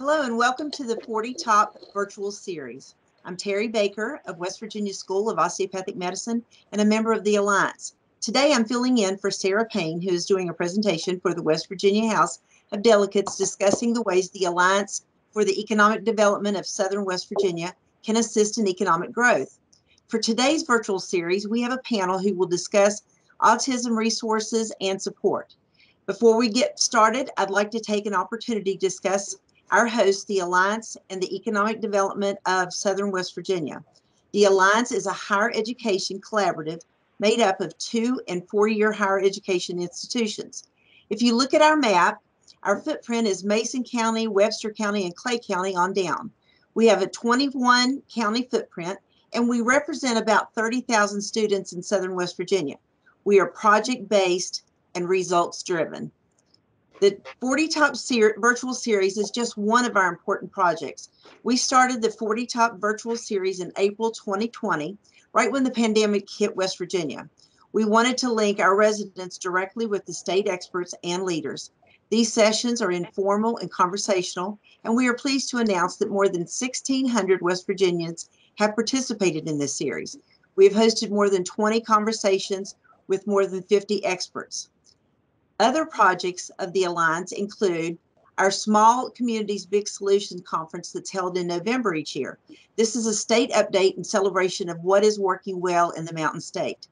Hello and welcome to the 40 Top Virtual Series. I'm Terri Baker of West Virginia School of Osteopathic Medicine and a member of the Alliance. Today I'm filling in for Sarah Payne, who is doing a presentation for the West Virginia House of Delegates discussing the ways the Alliance for the Economic Development of Southern West Virginia can assist in economic growth. For today's virtual series, we have a panel who will discuss autism resources and support. Before we get started, I'd like to take an opportunity to discuss our host, the Alliance and the Economic Development of Southern West Virginia. The Alliance is a higher education collaborative made up of 2- and 4-year higher education institutions. If you look at our map, our footprint is Mason County, Webster County, and Clay County on down. We have a 21 county footprint, and we represent about 30,000 students in Southern West Virginia. We are project-based and results-driven. The 40 Top Virtual Series is just one of our important projects. We started the 40 Top Virtual Series in April 2020, right when the pandemic hit West Virginia. We wanted to link our residents directly with the state experts and leaders. These sessions are informal and conversational, and we are pleased to announce that more than 1,600 West Virginians have participated in this series. We have hosted more than 20 conversations with more than 50 experts. Other projects of the Alliance include our Small Communities Big Solutions Conference that's held in November each year. This is a state update and celebration of what is working well in the Mountain State.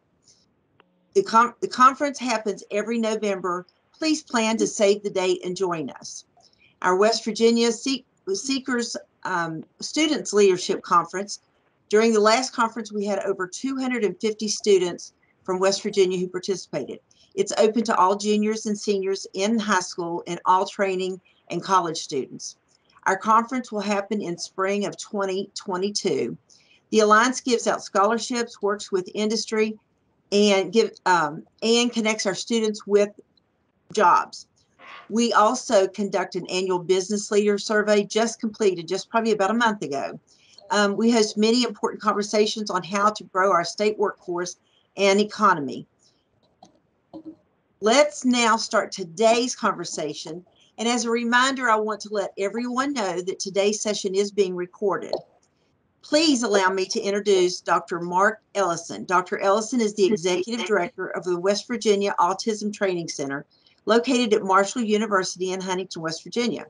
The conference happens every November. Please plan to save the date and join us. Our West Virginia Seekers Students Leadership Conference. During the last conference, we had over 250 students from West Virginia who participated. It's open to all juniors and seniors in high school and all training and college students. Our conference will happen in spring of 2022. The Alliance gives out scholarships, works with industry, and connects our students with jobs. We also conduct an annual business leader survey just completed, just probably about a month ago. We host many important conversations on how to grow our state workforce and economy. Let's now start today's conversation. And as a reminder, I want to let everyone know that today's session is being recorded. Please allow me to introduce Dr. Mark Ellison. Dr. Ellison is the Executive Director of the West Virginia Autism Training Center, located at Marshall University in Huntington, West Virginia.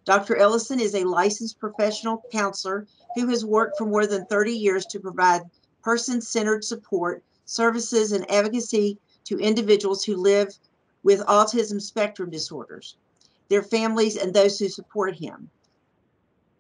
Dr. Ellison is a licensed professional counselor who has worked for more than 30 years to provide person-centered support, services, and advocacy to individuals who live with autism spectrum disorders, their families, and those who support him.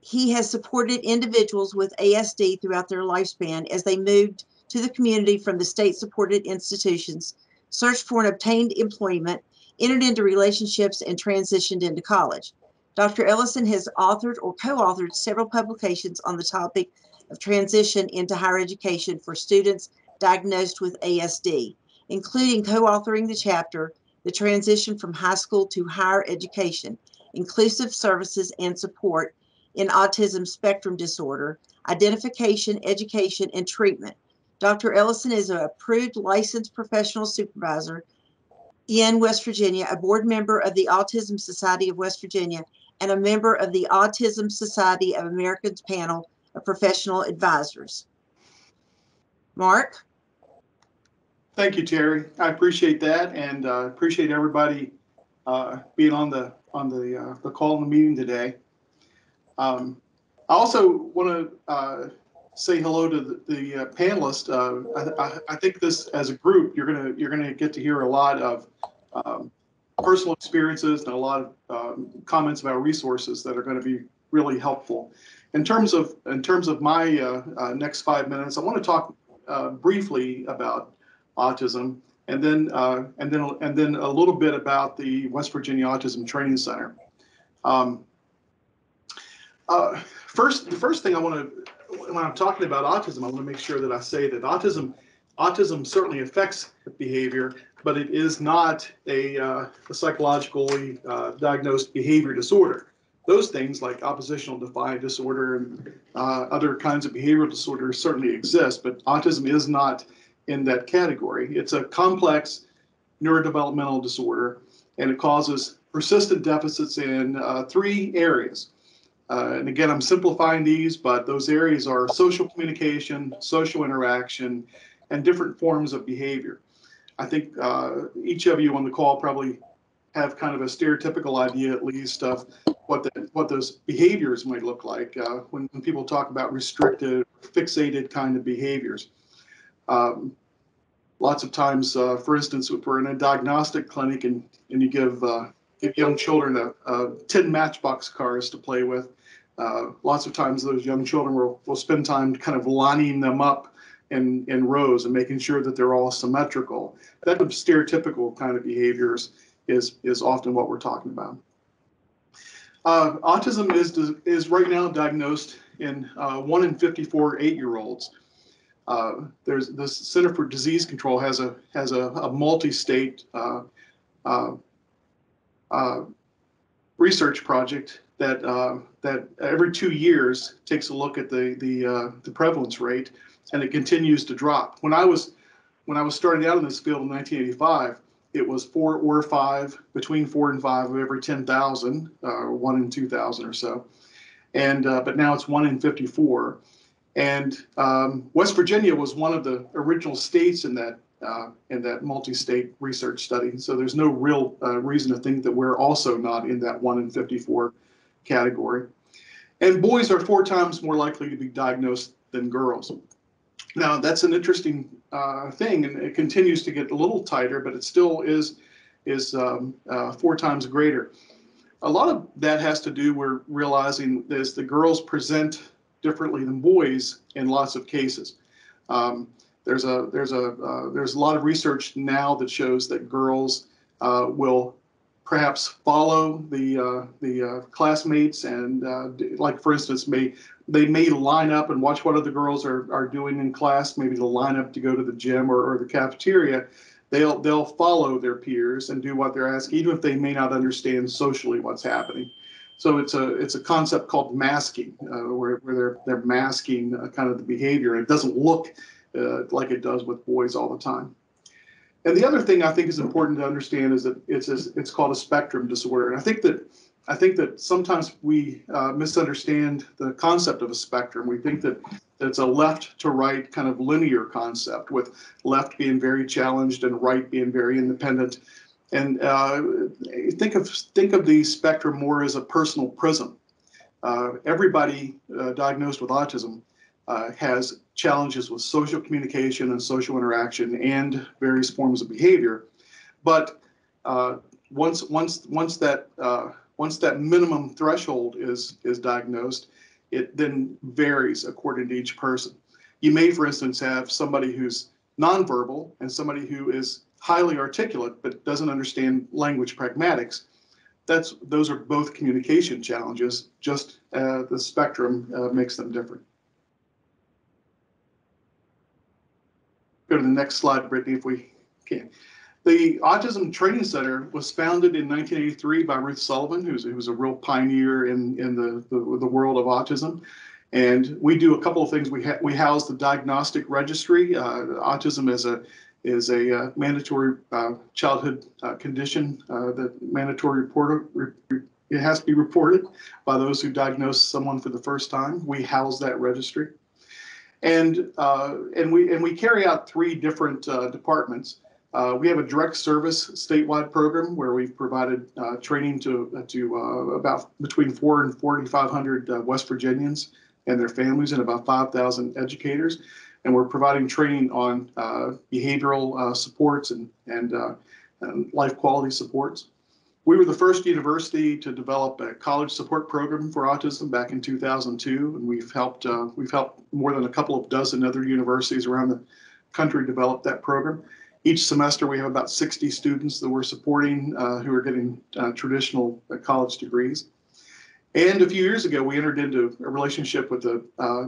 He has supported individuals with ASD throughout their lifespan as they moved to the community from the state-supported institutions, searched for and obtained employment, entered into relationships, and transitioned into college. Dr. Ellison has authored or co-authored several publications on the topic of transition into higher education for students diagnosed with ASD, including co-authoring the chapter, The Transition from High School to Higher Education, Inclusive Services and Support in Autism Spectrum Disorder, Identification, Education, and Treatment. Dr. Ellison is an approved licensed professional supervisor in West Virginia, a board member of the Autism Society of West Virginia, and a member of the Autism Society of America's panel of professional advisors. Mark? Thank you, Terri. I appreciate that, and appreciate everybody being on the call and the meeting today. I also want to say hello to the panelists. I think this, as a group, you're gonna get to hear a lot of personal experiences and a lot of comments about resources that are going to be really helpful. In terms of my next 5 minutes, I want to talk briefly about autism, and then a little bit about the West Virginia Autism Training Center. The first thing I want to, when I'm talking about autism, I want to make sure that I say that autism certainly affects behavior, but it is not a psychologically diagnosed behavior disorder. Those things like oppositional defiant disorder and other kinds of behavioral disorders certainly exist, but autism is not in that category. It's a complex neurodevelopmental disorder, and it causes persistent deficits in 3 areas. And again, I'm simplifying these, but those areas are social communication, social interaction, and different forms of behavior. I think each of you on the call probably have kind of a stereotypical idea, at least, of what those behaviors might look like when people talk about restricted, fixated kind of behaviors. Lots of times, for instance, if we're in a diagnostic clinic and you give young children 10 Matchbox cars to play with, lots of times those young children will spend time kind of lining them up in rows and making sure that they're all symmetrical. That stereotypical kind of behaviors is often what we're talking about. Autism is right now diagnosed in 1 in 54 8-year-olds. There's this Center for Disease Control has a multi-state research project that every 2 years takes a look at the prevalence rate, and it continues to drop. When I was starting out in this field in 1985, it was 4 or 5, between 4 and 5 of every 10,000, 1 in 2,000 or so, and but now it's 1 in 54. And West Virginia was one of the original states in that multi-state research study. So there's no real reason to think that we're also not in that 1 in 54 category. And boys are 4 times more likely to be diagnosed than girls. Now that's an interesting thing, and it continues to get a little tighter, but it still is 4 times greater. A lot of that has to do, we're realizing, is the girls present differently than boys in lots of cases. There's a lot of research now that shows that girls will perhaps follow the classmates, and like, for instance, they may line up and watch what other girls are doing in class. Maybe they'll line up to go to the gym or the cafeteria. They'll follow their peers and do what they're asked, even if they may not understand socially what's happening. So it's a concept called masking, where they're masking kind of the behavior. It doesn't look like it does with boys all the time. And the other thing I think is important to understand is that it's called a spectrum disorder. And I think that sometimes we misunderstand the concept of a spectrum. We think that it's a left to right kind of linear concept, with left being very challenged and right being very independent. And think of the spectrum more as a personal prism. Everybody diagnosed with autism has challenges with social communication and social interaction and various forms of behavior. But once that minimum threshold is diagnosed, it then varies according to each person. You may, for instance, have somebody who's nonverbal and somebody who is highly articulate but doesn't understand language pragmatics. Those are both communication challenges, just the spectrum makes them different. Go to the next slide, Brittney, if we can. The Autism Training Center was founded in 1983 by Ruth Sullivan, who was a real pioneer in the world of autism. And we do a couple of things. We house the diagnostic registry. Autism is a mandatory childhood condition that mandatory it has to be reported by those who diagnose someone for the first time. We house that registry. And we carry out 3 different departments. We have a direct service statewide program where we've provided training to about between 400 and 4,500 West Virginians and their families, and about 5,000 educators. And we're providing training on behavioral supports and life quality supports. We were the first university to develop a college support program for autism back in 2002, and we've helped more than a couple of dozen other universities around the country develop that program. Each semester, we have about 60 students that we're supporting who are getting traditional college degrees. And a few years ago, we entered into a relationship with the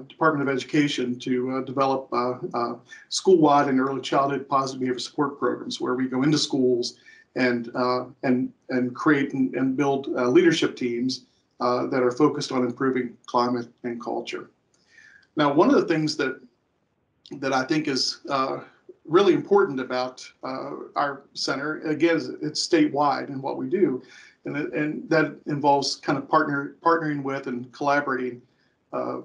Department of Education to develop school-wide and early childhood positive behavior support programs, where we go into schools and create and build leadership teams that are focused on improving climate and culture. Now, one of the things that I think is really important about our center, again, it's statewide, and what we do and that involves kind of partnering with and collaborating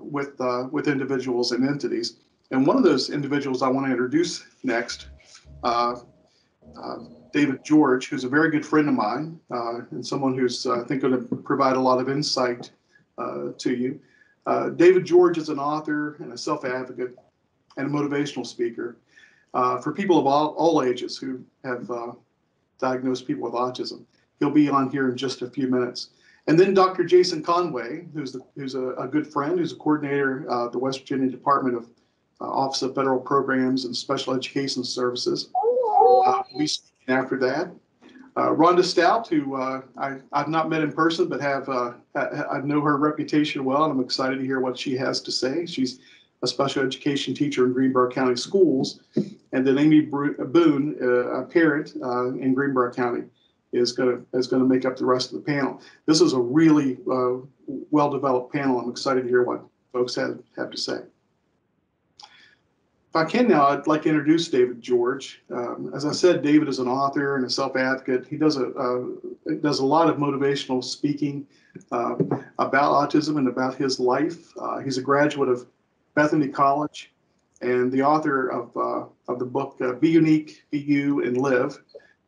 with individuals and entities. And one of those individuals I want to introduce next, David George, who's a very good friend of mine and someone who's, I think, going to provide a lot of insight to you. David George is an author and a self-advocate and a motivational speaker for people of all ages who have diagnosed people with autism. He'll be on here in just a few minutes. And then Dr. Jason Conway, who's a good friend, who's a coordinator at the West Virginia Department of Office of Federal Programs and Special Education Services. Will be speaking after that. Rhonda Stout, who I've not met in person, but I know her reputation well, and I'm excited to hear what she has to say. She's a special education teacher in Greenbrier County Schools. And then Amy Boone, a parent in Greenbrier County, is going to make up the rest of the panel. This is a really well-developed panel. I'm excited to hear what folks have to say. If I can now, I'd like to introduce David George. As I said, David is an author and a self-advocate. He does a lot of motivational speaking about autism and about his life. He's a graduate of Bethany College and the author of the book Be Unique, Be You, and Live,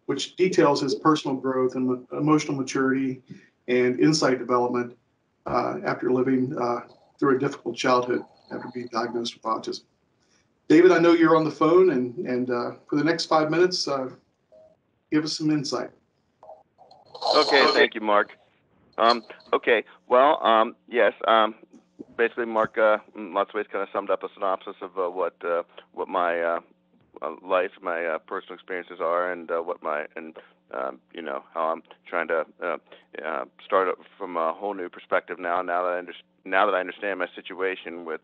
which details his personal growth and emotional maturity and insight development after living through a difficult childhood after being diagnosed with autism. David, I know you're on the phone, and for the next 5 minutes, give us some insight. Okay, thank you, Mark. Okay, well, yes, basically, Mark, in lots of ways, kind of summed up a synopsis of what my life, my personal experiences are, and how I'm trying to start from a whole new perspective now that I understand my situation with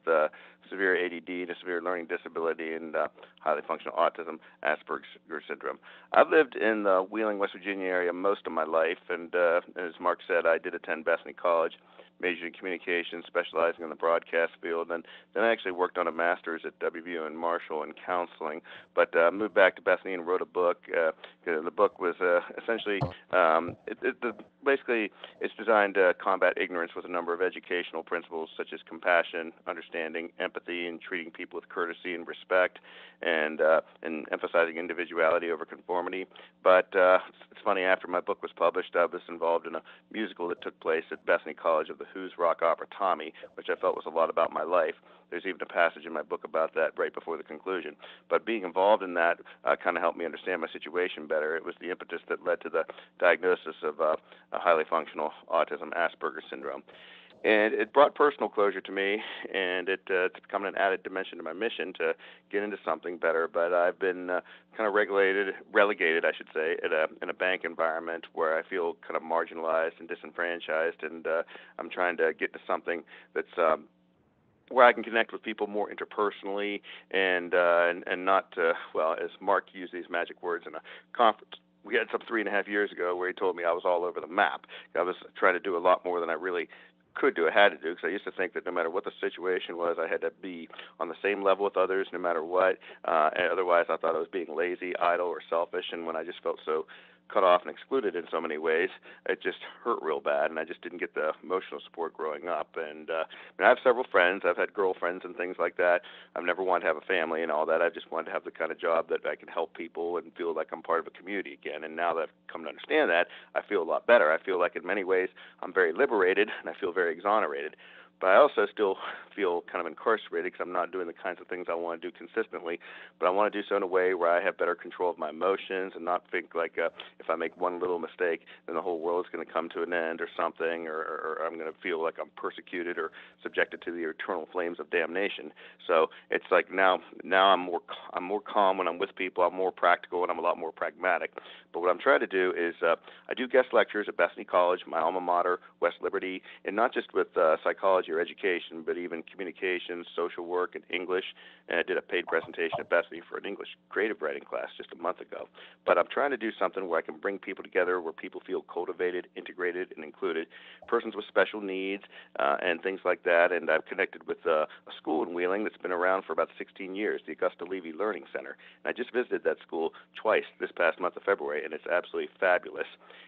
severe ADD and a severe learning disability and highly functional autism, Asperger's syndrome. I've lived in the Wheeling, West Virginia area most of my life, and as Mark said, I did attend Bethany College, majored in communications, specializing in the broadcast field, and then I actually worked on a master's at WVU in Marshall in counseling, but moved back to Bethany and wrote a book. The book was essentially, basically, it's designed to combat ignorance with a number of educational principles such as compassion, understanding, empathy, and treating people with courtesy and respect, and emphasizing individuality over conformity. But it's funny, after my book was published, I was involved in a musical that took place at Bethany College of the Who's rock opera Tommy, which I felt was a lot about my life. There's even a passage in my book about that right before the conclusion. But being involved in that kind of helped me understand my situation better. It was the impetus that led to the diagnosis of a highly functional autism, Asperger's syndrome. And it brought personal closure to me, and it's become an added dimension to my mission to get into something better. But I've been kind of relegated, I should say, in a bank environment where I feel kind of marginalized and disenfranchised, and I'm trying to get to something that's where I can connect with people more interpersonally and not, as Mark used these magic words in a conference we had some 3.5 years ago where he told me I was all over the map. I was trying to do a lot more than I really could do, I had to do, because I used to think that no matter what the situation was, I had to be on the same level with others no matter what. And otherwise, I thought I was being lazy, idle, or selfish. And when I just felt so cut off and excluded in so many ways, it just hurt real bad, and I just didn't get the emotional support growing up. And I have several friends. I've had girlfriends and things like that. I've never wanted to have a family and all that. I just wanted to have the kind of job that I can help people and feel like I'm part of a community again. And now that I've come to understand that, I feel a lot better. I feel like in many ways I'm very liberated, and I feel very exonerated. But I also still feel kind of incarcerated because I'm not doing the kinds of things I want to do consistently. But I want to do so in a way where I have better control of my emotions and not think like if I make one little mistake, then the whole world is going to come to an end or something, or I'm going to feel like I'm persecuted or subjected to the eternal flames of damnation. So it's like now I'm more calm when I'm with people. I'm more practical, and I'm a lot more pragmatic. But what I'm trying to do is I do guest lectures at Bethany College, my alma mater, West Liberty, and not just with psychology your education, but even communication, social work, and English. And I did a paid presentation at Bethany for an English creative writing class just a month ago. But I'm trying to do something where I can bring people together, where people feel cultivated, integrated, and included, persons with special needs, and things like that. And I've connected with a school in Wheeling that's been around for about 16 years, the Augusta Levy Learning Center. And I just visited that school twice this past month of February, and it's absolutely fabulous.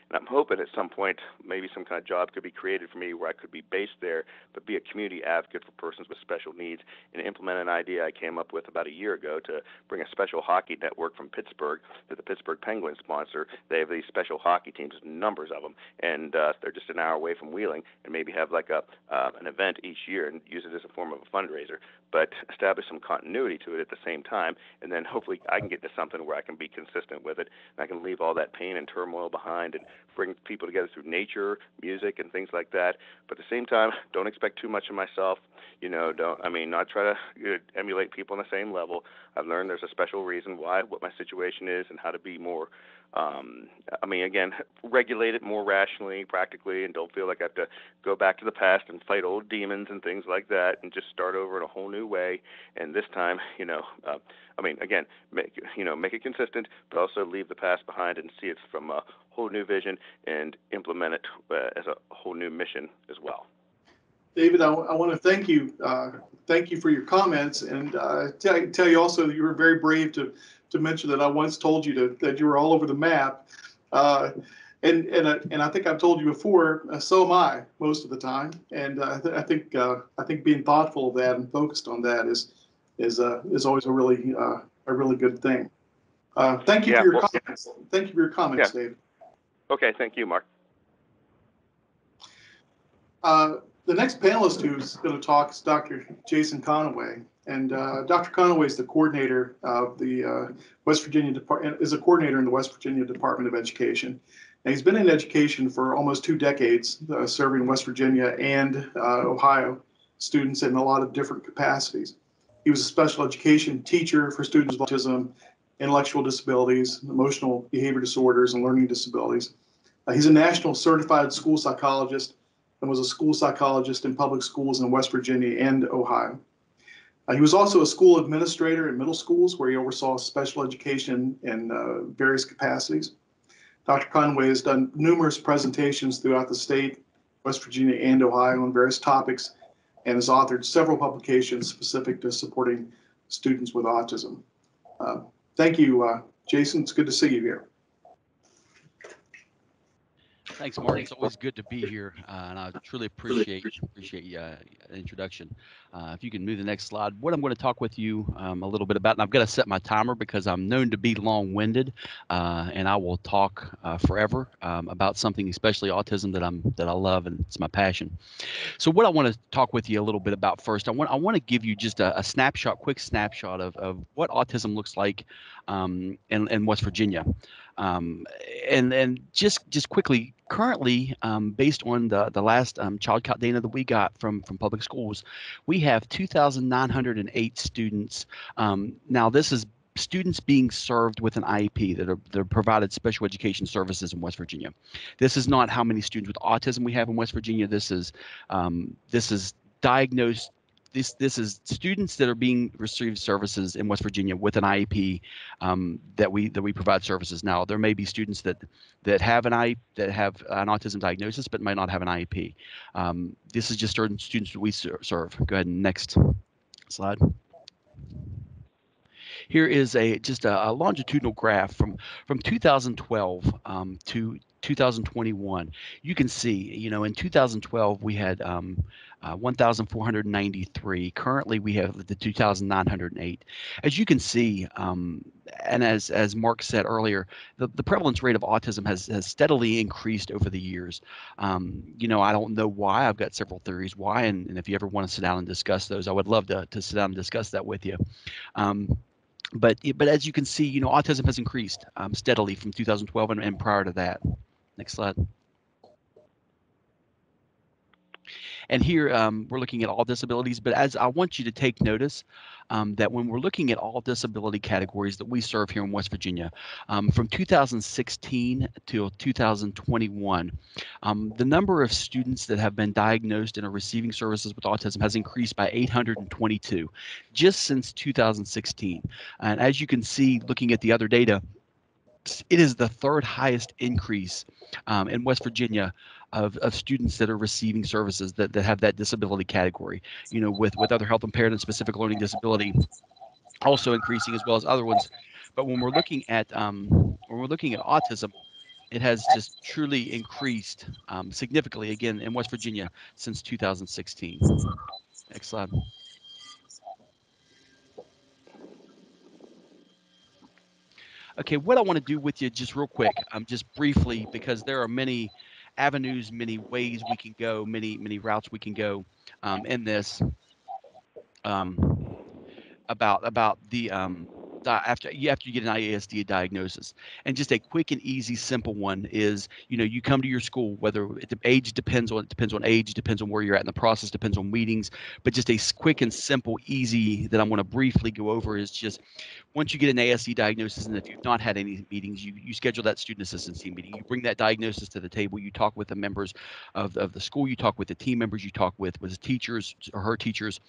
And I'm hoping at some point maybe some kind of job could be created for me where I could be based there, but be a community advocate for persons with special needs and implement an idea I came up with about a year ago to bring a special hockey network from Pittsburgh that the Pittsburgh Penguins sponsor. They have these special hockey teams, numbers of them, and they're just an hour away from Wheeling, and maybe have like an event each year and use it as a form of a fundraiser, but establish some continuity to it at the same time, and then hopefully I can get to something where I can be consistent with it, and I can leave all that pain and turmoil behind and bring people together through nature, music, and things like that. But at the same time, don't expect too much of myself. Not try to emulate people on the same level. I've learned there's a special reason why, what my situation is, and how to be more, regulate it more rationally, practically, and don't feel like I have to go back to the past and fight old demons and things like that, and just start over in a whole new way. And this time, make it consistent, but also leave the past behind and see it from a whole new vision and implement it as a whole new mission as well. David, I want to thank you. Thank you for your comments, and tell you also that you were very brave to mention that I once told you that you were all over the map. And I think I've told you before. So am I most of the time, and I think being thoughtful of that and focused on that is always a really good thing. Thank you for your comments. Thank you for your comments, David. Okay, thank you, Mark. The next panelist who's going to talk is Dr. Jason Conaway, and Dr. Conaway is the coordinator of the West Virginia Department. Is a coordinator in the West Virginia Department of Education, and he's been in education for almost 2 decades, serving West Virginia and Ohio students in a lot of different capacities. He was a special education teacher for students with autism, intellectual disabilities, emotional behavior disorders, and learning disabilities. He's a national certified school psychologist and was a school psychologist in public schools in West Virginia and Ohio. He was also a school administrator in middle schools where he oversaw special education in various capacities. Dr. Conway has done numerous presentations throughout the state, West Virginia and Ohio on various topics, and has authored several publications specific to supporting students with autism. Thank you, Jason. It's good to see you here. Thanks, Mark. It's always good to be here, and I truly appreciate the introduction. If you can move the next slide, what I'm going to talk with you a little bit about, and I've got to set my timer because I'm known to be long-winded, and I will talk forever about something, especially autism, that I love, and it's my passion. So what I want to talk with you a little bit about first, I want to give you just a quick snapshot of what autism looks like in West Virginia. And just quickly, currently, based on the last child count data that we got from public schools, we have 2,908 students. Now, this is students being served with an IEP that are provided special education services in West Virginia. This is not how many students with autism we have in West Virginia. This is diagnosed. This is students that are being received services in West Virginia with an IEP that we provide services. Now, there may be students that have an autism diagnosis but might not have an IEP. This is just certain students that we serve. Go ahead and next slide. Here is just a longitudinal graph from 2012 to 2021. You can see, in 2012 we had 1,493. Currently, we have the 2,908. As you can see, and as Mark said earlier, the prevalence rate of autism has steadily increased over the years. I don't know why. I've got several theories why, and if you ever want to sit down and discuss those, I would love to sit down and discuss that with you. But as you can see, autism has increased steadily from 2012 and prior to that. Next slide. And here we're looking at all disabilities, but as I want you to take notice that when we're looking at all disability categories that we serve here in West Virginia, from 2016 till 2021, the number of students that have been diagnosed and are receiving services with autism has increased by 822 just since 2016. And as you can see, looking at the other data, it is the third highest increase in West Virginia of students that are receiving services that have that disability category, with other health impaired and specific learning disability also increasing as well as other ones. But when we're looking at autism, it has just truly increased significantly again in West Virginia since 2016. Next slide. Okay, what I want to do with you just real quick, just briefly, because there are many avenues, many ways we can go, many routes we can go in this about the after you get an IASD diagnosis. And just a quick and easy simple one is, you come to your school, whether age depends on age, depends on where you're at in the process, depends on meetings, but just a quick and simple easy that I'm going to briefly go over is just once you get an ASD diagnosis, and if you've not had any meetings, you schedule that student assistance team meeting. You bring that diagnosis to the table. You talk with the members of the school. You talk with the team members. You talk with the teachers or her teachers.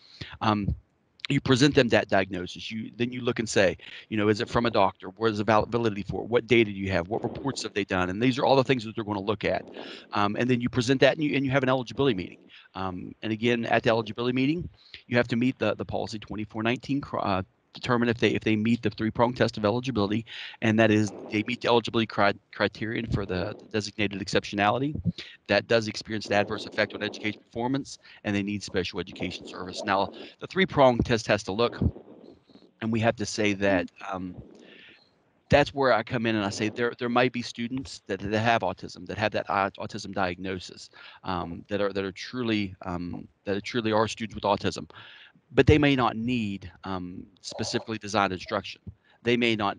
You present them that diagnosis. Then you look and say, is it from a doctor? Where's the validity for it? What data do you have? What reports have they done? And these are all the things that they're going to look at. And then you present that, and you have an eligibility meeting. And again, at the eligibility meeting, you have to meet the policy 2419 determine if they meet the three-pronged test of eligibility, and that is they meet the eligibility criterion for the designated exceptionality, that does experience an adverse effect on education performance, and they need special education service. Now, the three-pronged test has to look, and we have to say that that's where I come in and I say there might be students that have autism, that have that autism diagnosis, that are truly are students with autism, but they may not need specifically designed instruction. They may not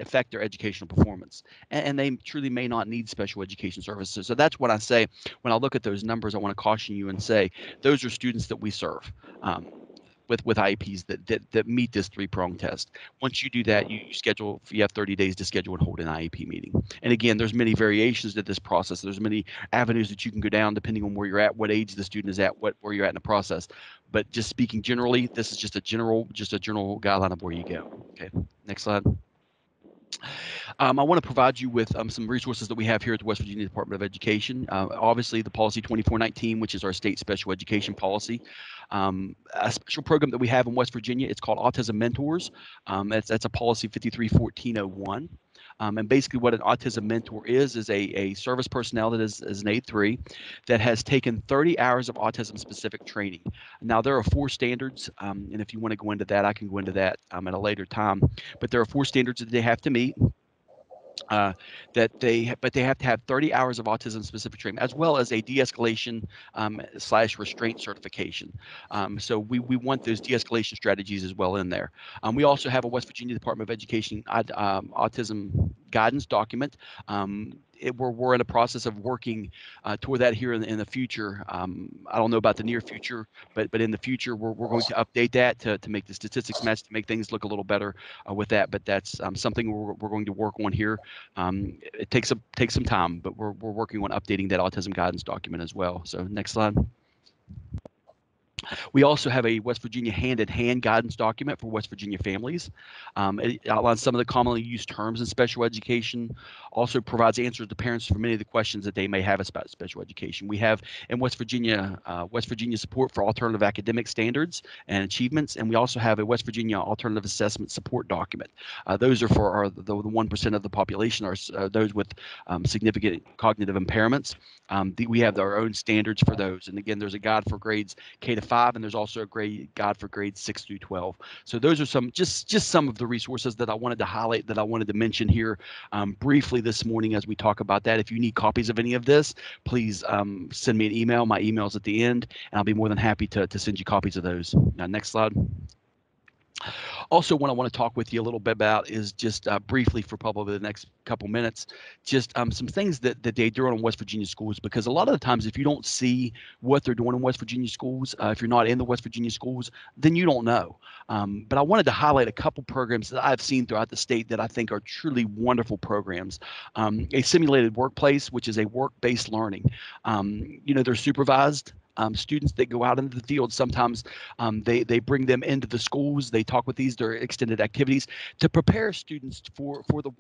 affect their educational performance, and they truly may not need special education services. So that's what I say when I look at those numbers. I want to caution you and say those are students that we serve with IEPs that meet this three-pronged test. Once you do that, you have 30 days to schedule and hold an IEP meeting. And again, there's many variations to this process. There's many avenues that you can go down depending on where you're at, what age the student is at, where you're at in the process. But just speaking generally, this is just a general guideline of where you go. Okay, next slide. I want to provide you with some resources that we have here at the West Virginia Department of Education. Obviously, the policy 2419, which is our state special education policy. A special program that we have in West Virginia, it's called Autism Mentors. That's a policy 531401. And basically what an autism mentor is a service personnel that is an A3 that has taken 30 hours of autism specific training. Now there are 4 standards, and if you want to go into that, I can go into that at a later time, but there are 4 standards that they have to meet. But they have to have 30 hours of autism specific training, as well as a de-escalation / restraint certification. So we want those de-escalation strategies as well in there. We also have a West Virginia Department of Education autism guidance document. We're in a process of working toward that here in the future. I don't know about the near future, but in the future we're going to update that to make the statistics match, to make things look a little better with that. But that's something we're going to work on here. It takes some time, but we're working on updating that autism guidance document as well. So next slide. We also have a West Virginia hand-in-hand guidance document for West Virginia families. It outlines some of the commonly used terms in special education, also provides answers to parents for many of the questions that they may have about special education. We have in West Virginia support for alternative academic standards and achievements, and we also have a West Virginia alternative assessment support document. Those are for the 1% of the population, are those with significant cognitive impairments. We have our own standards for those, and again, there's a guide for grades K to 5, and there's also a guide for grades 6 through 12. So those are some just some of the resources that I wanted to highlight, that I wanted to mention here briefly this morning as we talk about that. If you need copies of any of this, please send me an email. My email's at the end, and I'll be more than happy to send you copies of those. Now, next slide. Also, what I want to talk with you a little bit about is just briefly for probably the next couple minutes, just some things that they do in West Virginia schools, because a lot of the times if you don't see what they're doing in West Virginia schools, if you're not in the West Virginia schools, then you don't know. But I wanted to highlight a couple programs that I've seen throughout the state that I think are truly wonderful programs. A simulated workplace, which is a work-based learning. They're supervised. Students that go out into the field, sometimes they bring them into the schools. They talk with their extended activities to prepare students for the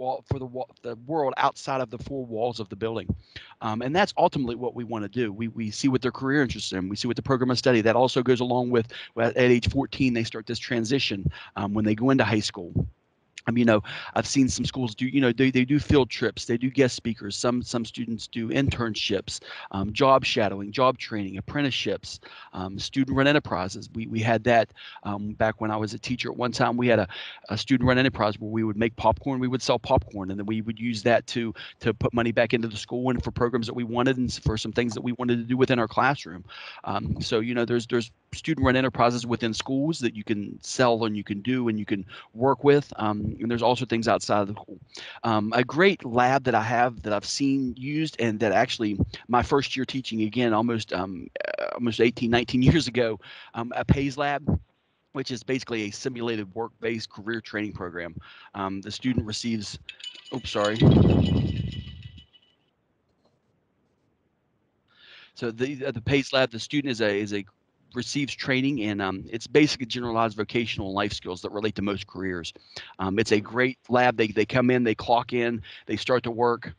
world outside of the four walls of the building, and that's ultimately what we want to do. We see what their career interests in. We see what the program of study. That also goes along with at age 14 they start this transition when they go into high school. I've seen some schools do, they do field trips, they do guest speakers. Some students do internships, job shadowing, job training, apprenticeships, student-run enterprises. We had that back when I was a teacher. At one time, we had a student-run enterprise where we would make popcorn, we would sell popcorn, and then we would use that to put money back into the school and for programs that we wanted and for some things that we wanted to do within our classroom. So there's student-run enterprises within schools that you can sell and you can do and you can work with. And there's also things outside of the school. A great lab that I have that I've seen used, and that actually my first year teaching, again, almost 18, 19 years ago, a PAYS lab, which is basically a simulated work-based career training program. The student receives, So the PACE lab, the student receives training in it's basically generalized vocational and life skills that relate to most careers. It's a great lab. They come in, they clock in, they start to work.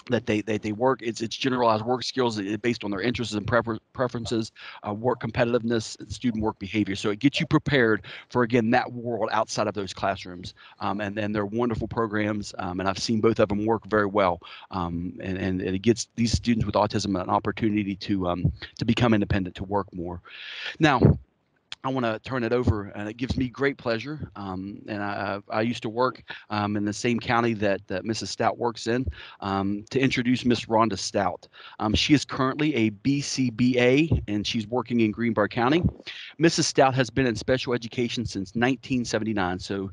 That they work. It's generalized work skills based on their interests and preferences, work competitiveness, and student work behavior. So it gets you prepared for, again, that world outside of those classrooms. And then they're wonderful programs, and I've seen both of them work very well. And it gets these students with autism an opportunity to become independent, to work more. Now, I want to turn it over, and it gives me great pleasure. And I used to work in the same county that Mrs. Stout works in, to introduce Miss Rhonda Stout. She is currently a BCBA, and she's working in Greenbrier County. Mrs. Stout has been in special education since 1979. So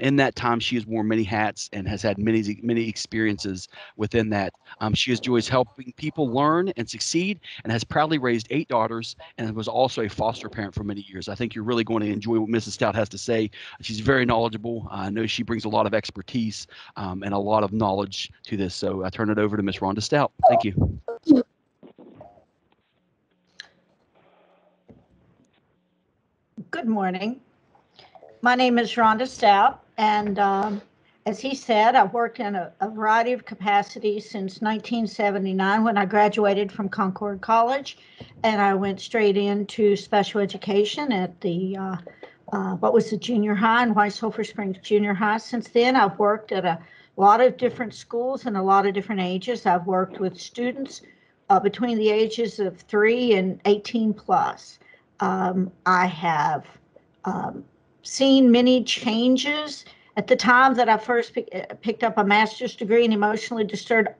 in that time, she has worn many hats and has had many experiences within that. She enjoys helping people learn and succeed, and has proudly raised 8 daughters, and was also a foster parent for many years. I think you're really going to enjoy what Mrs. Stout has to say. She's very knowledgeable. I know she brings a lot of expertise and a lot of knowledge to this. So I turn it over to Miss Rhonda Stout. Thank you. Good morning. My name is Rhonda Stout, and as he said, I've worked in a variety of capacities since 1979 when I graduated from Concord College, and I went straight into special education at the what was the junior high in White Sulphur Springs Junior High. Since then, I've worked at a lot of different schools and a lot of different ages. I've worked with students between the ages of 3 and 18 plus. I have seen many changes. At the time that I first picked up a master's degree in emotionally disturbed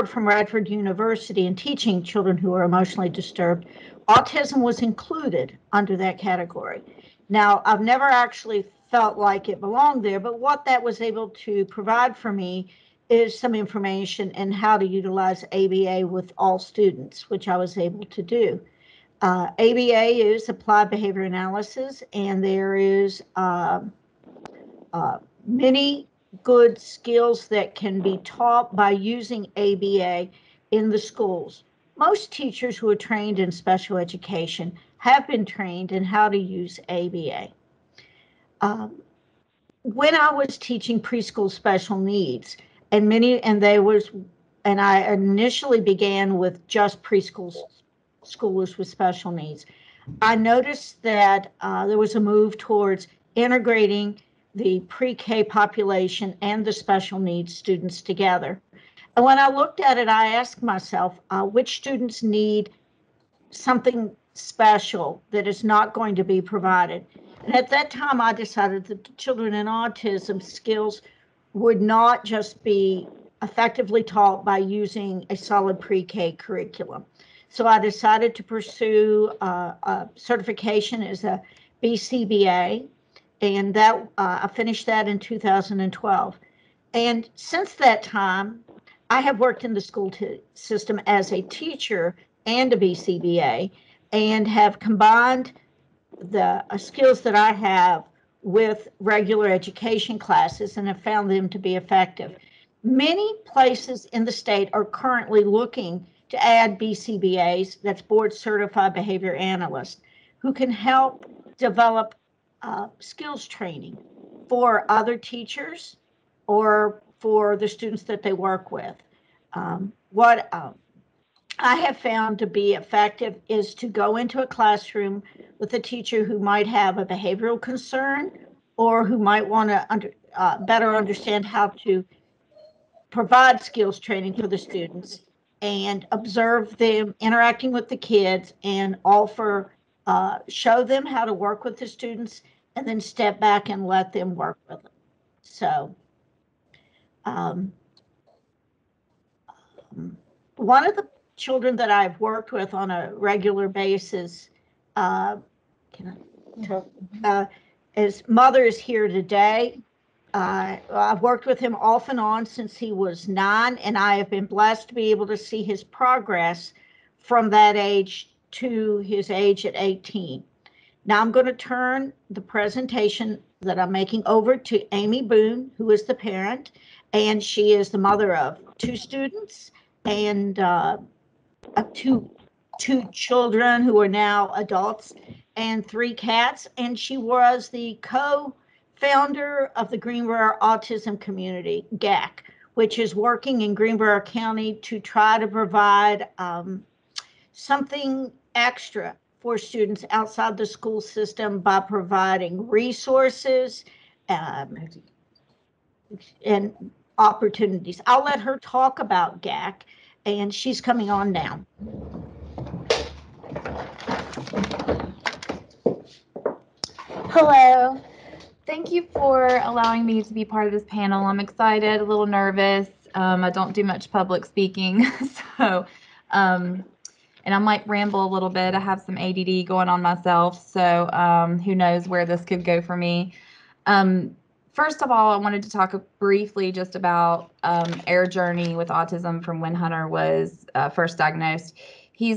from Radford University and teaching children who are emotionally disturbed, autism was included under that category. Now, I've never actually felt like it belonged there, but what that was able to provide for me is some information in how to utilize ABA with all students, which I was able to do. ABA is applied behavior analysis, and there is many good skills that can be taught by using ABA in the schools. Most teachers who are trained in special education have been trained in how to use ABA. When I was teaching preschool special needs, I initially began with just preschool schoolers with special needs, I noticed that there was a move towards integrating the pre-K population and the special needs students together. And when I looked at it, I asked myself, which students need something special that is not going to be provided? And at that time, I decided that the children in autism skills would not just be effectively taught by using a solid pre-K curriculum. So I decided to pursue a certification as a BCBA, and that I finished that in 2012. And since that time, I have worked in the school system as a teacher and a BCBA, and have combined the skills that I have with regular education classes and have found them to be effective. Many places in the state are currently looking to add BCBAs, that's Board Certified Behavior Analysts, who can help develop skills training for other teachers or for the students that they work with. What I have found to be effective is to go into a classroom with a teacher who might have a behavioral concern or who might want to better understand how to provide skills training for the students, and observe them interacting with the kids and offer, show them how to work with the students, and then step back and let them work with them. So one of the children that I've worked with on a regular basis, his mother is here today. I've worked with him off and on since he was 9, and I have been blessed to be able to see his progress from that age to his age at 18. Now I'm going to turn the presentation that I'm making over to Amy Boone, who is the parent, and she is the mother of 2 students and two children who are now adults and 3 cats, and she was the co-founder of the Greenbrier Autism Community, GAC, which is working in Greenbrier County to try to provide something extra for students outside the school system by providing resources and opportunities. I'll let her talk about GAC, and she's coming on now. Hello. Thank you for allowing me to be part of this panel. I'm excited, a little nervous. I don't do much public speaking, so and I might ramble a little bit. I have some ADD going on myself, so who knows where this could go for me. First of all, I wanted to talk briefly just about our journey with autism from when Hunter was first diagnosed. He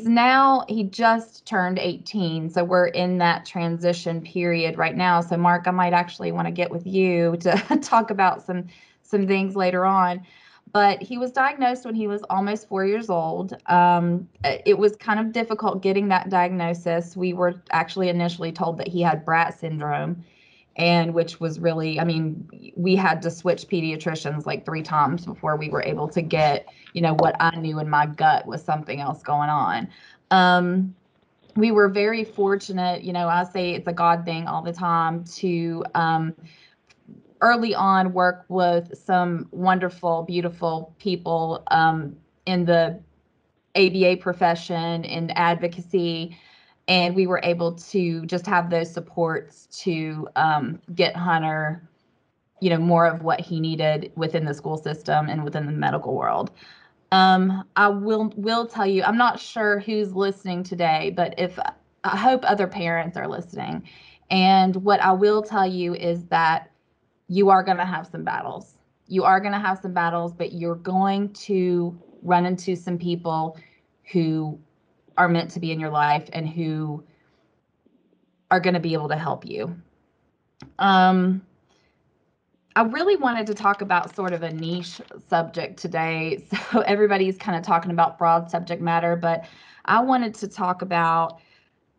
just turned 18, so we're in that transition period right now. So Mark, I might actually want to get with you to talk about some things later on. But he was diagnosed when he was almost 4 years old. It was kind of difficult getting that diagnosis. We were actually initially told that he had Brat syndrome, and which was really, I mean, we had to switch pediatricians like 3 times before we were able to get, what I knew in my gut was something else going on. We were very fortunate, I say it's a God thing all the time, to early on work with some wonderful, beautiful people in the ABA profession and advocacy. And we were able to just have those supports to get Hunter, more of what he needed within the school system and within the medical world. I will tell you, I'm not sure who's listening today, but I hope other parents are listening. And what I will tell you is that you are going to have some battles. You are going to have some battles, but you're going to run into some people who are meant to be in your life and who are going to be able to help you. I really wanted to talk about sort of a niche subject today. So everybody's kind of talking about broad subject matter, but I wanted to talk about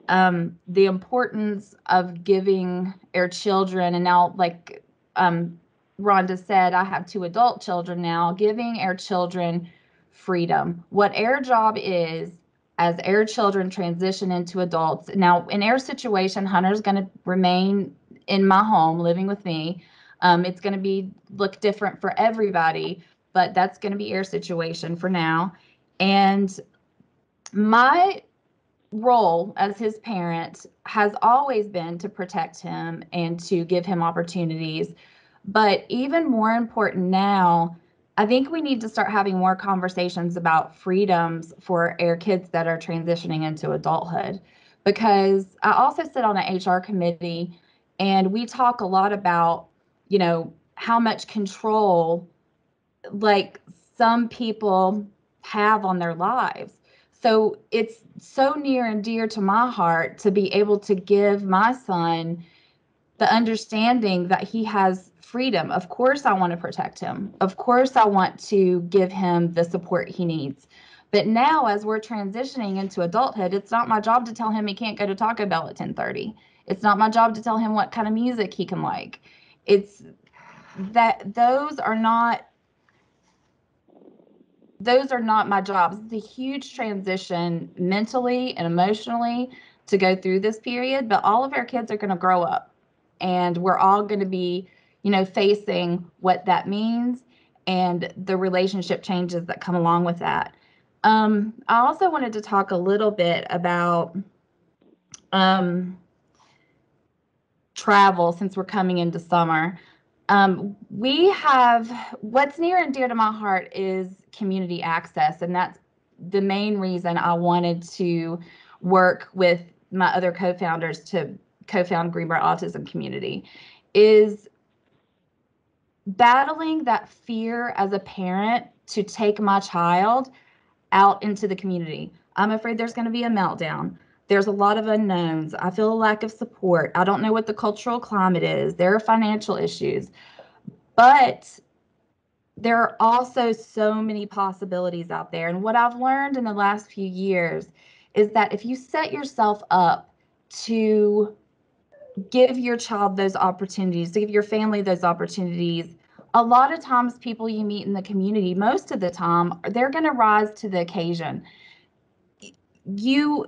the importance of giving our children, and now like Rhonda said, I have 2 adult children now, giving our children freedom. What our job is as our children transition into adults. Now, in our situation, Hunter's going to remain in my home living with me. It's going to look different for everybody, but that's going to be our situation for now. And my role as his parent has always been to protect him and to give him opportunities. But even more important now, I think we need to start having more conversations about freedoms for our kids that are transitioning into adulthood, because I also sit on an HR committee, and we talk a lot about, you know, how much control like some people have on their lives. So it's so near and dear to my heart to be able to give my son the understanding that he has freedom. Of course, I want to protect him. Of course, I want to give him the support he needs. But now, as we're transitioning into adulthood, it's not my job to tell him he can't go to Taco Bell at 10:30. It's not my job to tell him what kind of music he can like. It's that those are not my jobs. It's a huge transition mentally and emotionally to go through this period, but all of our kids are going to grow up, and we're all going to be, you know, facing what that means and the relationship changes that come along with that. I also wanted to talk a little bit about travel, since we're coming into summer. We have, what's near and dear to my heart is community access, and that's the main reason I wanted to work with my other co-founders to co-found Greenbrier Autism Community, is battling that fear as a parent to take my child out into the community. I'm afraid there's going to be a meltdown. There's a lot of unknowns. I feel a lack of support. I don't know what the cultural climate is. There are financial issues. But there are also so many possibilities out there. And what I've learned in the last few years is that if you set yourself up to give your child those opportunities, to give your family those opportunities, a lot of times people you meet in the community, most of the time, they're going to rise to the occasion. You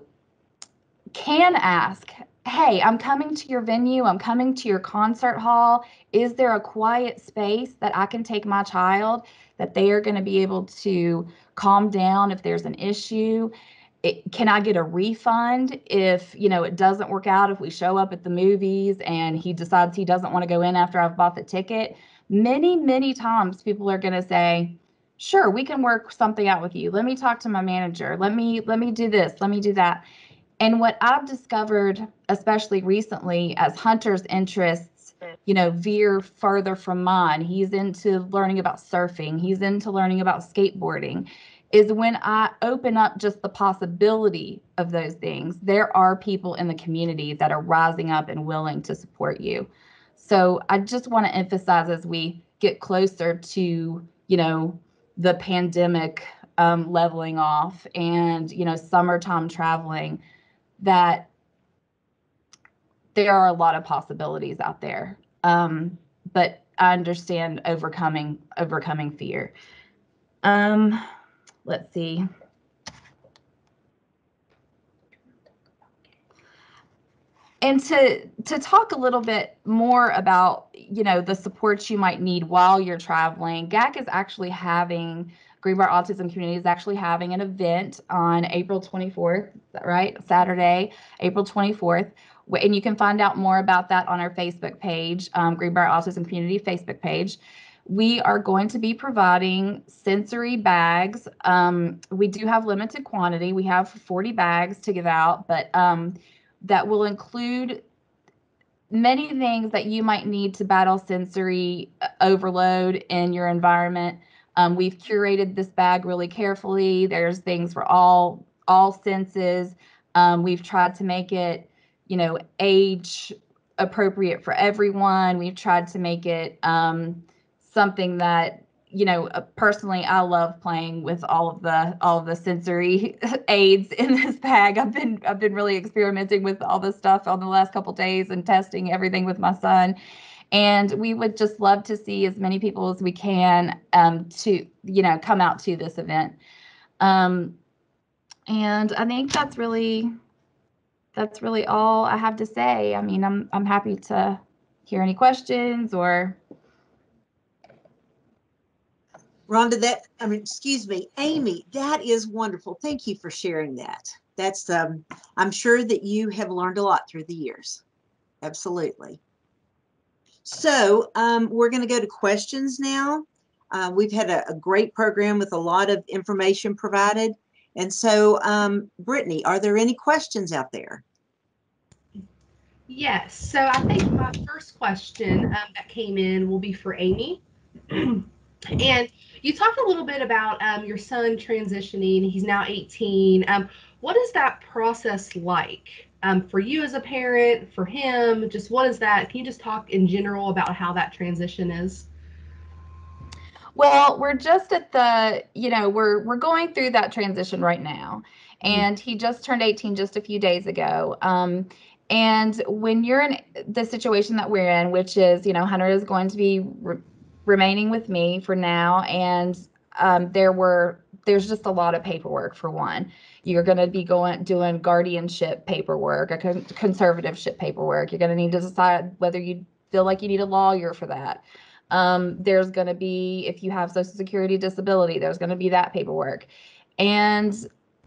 can ask, hey, I'm coming to your venue, I'm coming to your concert hall. Is there a quiet space that I can take my child, that they are going to be able to calm down if there's an issue? Can I get a refund if, you know, it doesn't work out, if we show up at the movies and he decides he doesn't want to go in after I've bought the ticket? Many, many times people are going to say, sure, we can work something out with you. Let me talk to my manager. Let me do this. Let me do that. And what I've discovered, especially recently, as Hunter's interests, you know, veer further from mine, he's into learning about surfing, he's into learning about skateboarding, is when I open up just the possibility of those things, there are people in the community that are rising up and willing to support you. So I just want to emphasize, as we get closer to, you know, the pandemic leveling off and, you know, summertime traveling, that there are a lot of possibilities out there. But I understand overcoming fear. Let's see. And to talk a little bit more about, you know, the supports you might need while you're traveling, GAC is actually having, Greenbrier Autism Community is actually having an event on April 24th, is that right? Saturday, April 24th. And you can find out more about that on our Facebook page, Greenbrier Autism Community Facebook page. We are going to be providing sensory bags. We do have limited quantity. We have 40 bags to give out, but that will include many things that you might need to battle sensory overload in your environment. We've curated this bag really carefully. There's things for all senses. We've tried to make it, you know, age appropriate for everyone. We've tried to make it something that, you know, personally, I love playing with all of the sensory aids in this bag. I've been really experimenting with all this stuff on the last couple of days and testing everything with my son. And we would just love to see as many people as we can to, you know, come out to this event. And I think that's really all I have to say. I mean, I'm happy to hear any questions or. Rhonda, excuse me, Amy, that is wonderful. Thank you for sharing that. That's, I'm sure that you have learned a lot through the years. Absolutely. So we're going to go to questions now. We've had a great program with a lot of information provided. And so, Brittney, are there any questions out there? Yes. So I think my first question that came in will be for Amy. And you talked a little bit about your son transitioning. He's now 18. What is that process like for you as a parent, for him? Just what is that? Can you just talk in general about how that transition is? Well, we're just at the, we're going through that transition right now. And he just turned 18 just a few days ago. And when you're in the situation that we're in, which is, Hunter is going to be remaining with me for now. And there's just a lot of paperwork for one. You're going to be doing guardianship paperwork, a conservativeship paperwork. You're going to need to decide whether you feel like you need a lawyer for that. There's going to be, if you have Social Security disability, there's going to be that paperwork. And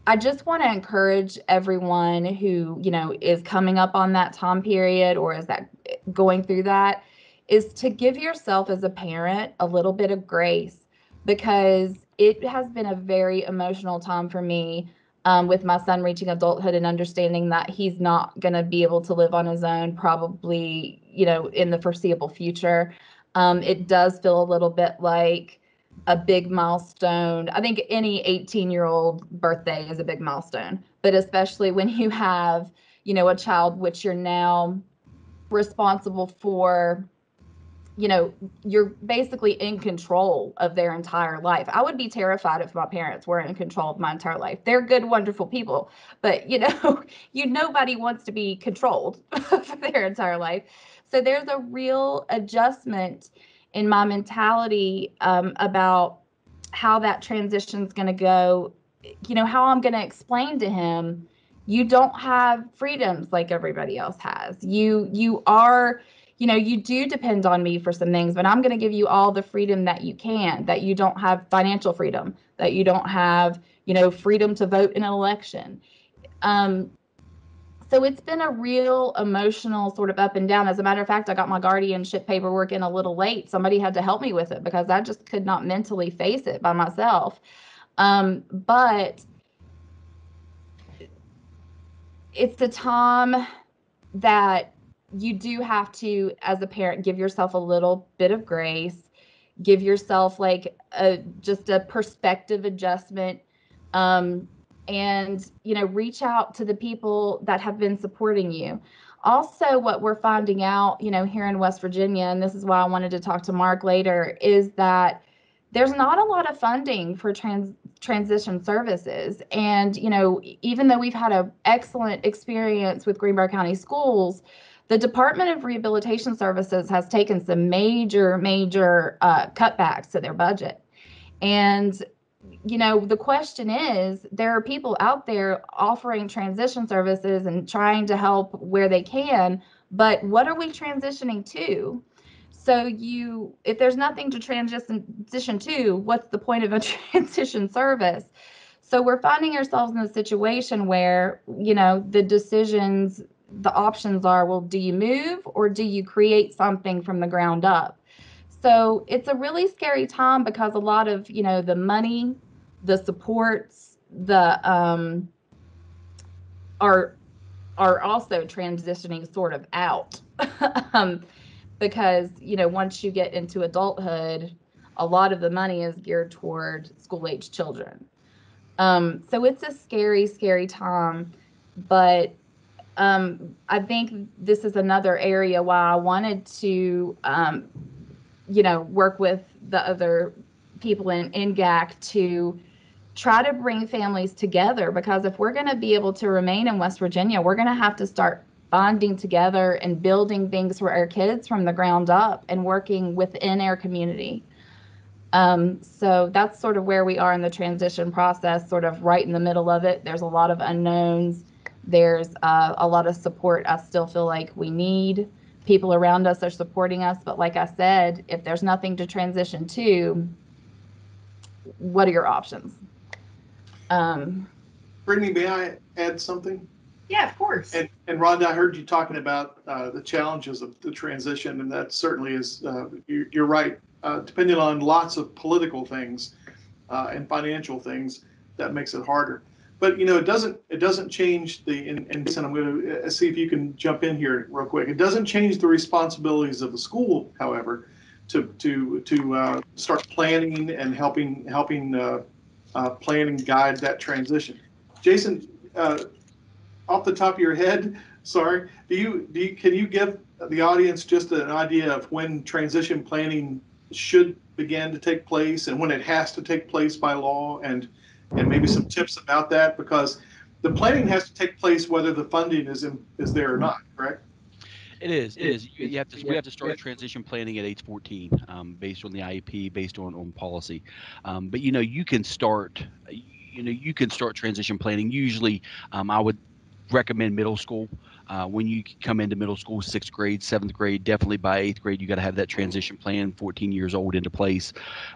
I just want to encourage everyone who, is coming up on that time period or is that going through that, is to give yourself as a parent a little bit of grace, because it has been a very emotional time for me, with my son reaching adulthood and understanding that he's not going to be able to live on his own probably, in the foreseeable future. It does feel a little bit like a big milestone. I think any 18-year-old birthday is a big milestone, but especially when you have, a child which you're now responsible for, you're basically in control of their entire life. I would be terrified if my parents were in control of my entire life. They're good, wonderful people, but nobody wants to be controlled for their entire life. So there's a real adjustment in my mentality about how that transition is going to go. How I'm going to explain to him, you don't have freedoms like everybody else has. You are, you do depend on me for some things, but I'm going to give you all the freedom that you can, that you don't have financial freedom, that you don't have, freedom to vote in an election. So it's been a real emotional sort of up and down. As a matter of fact, I got my guardianship paperwork in a little late. Somebody had to help me with it because I just could not mentally face it by myself. But it's the time that you do have to, as a parent, give yourself a little bit of grace, give yourself like just a perspective adjustment, and reach out to the people that have been supporting you. Also, what we're finding out, here in West Virginia, and this is why I wanted to talk to Mark later, is that there's not a lot of funding for transition services. And, even though we've had an excellent experience with Greenbrier County Schools, the Department of Rehabilitation Services has taken some major cutbacks to their budget. And, the question is, there are people out there offering transition services and trying to help where they can, but what are we transitioning to? So if there's nothing to transition to, what's the point of a transition service? So we're finding ourselves in a situation where, the options are, well, do you move or do you create something from the ground up? So it's a really scary time because a lot of, the money, the supports, are also transitioning sort of out. Because, once you get into adulthood, a lot of the money is geared toward school-age children. So it's a scary, scary time. But I think this is another area why I wanted to, work with the other people in GAC to try to bring families together, because if we're going to be able to remain in West Virginia, we're going to have to start bonding together and building things for our kids from the ground up and working within our community. So that's sort of where we are in the transition process, sort of right in the middle of it. There's a lot of unknowns. There's a lot of support I still feel like we need. People around us are supporting us, but like I said, if there's nothing to transition to, what are your options? Brittney, may I add something? Yeah, of course. And Rhonda, I heard you talking about the challenges of the transition, and that certainly is, you're right. Depending on lots of political things and financial things, that makes it harder. But it doesn't change and I'm going to see if you can jump in here real quick. It doesn't change the responsibilities of the school, however, to start planning and helping plan and guide that transition. Jason, off the top of your head, sorry, can you give the audience just an idea of when transition planning should begin to take place and when it has to take place by law, and maybe some tips about that, because the planning has to take place whether the funding is there or not, correct? It is. We have to start transition planning at age 14, based on the IEP, based on policy. But you can start transition planning. Usually, I would recommend middle school. When you come into middle school, 6th grade, 7th grade, definitely by 8th grade, you got to have that transition plan, 14 years old, into place.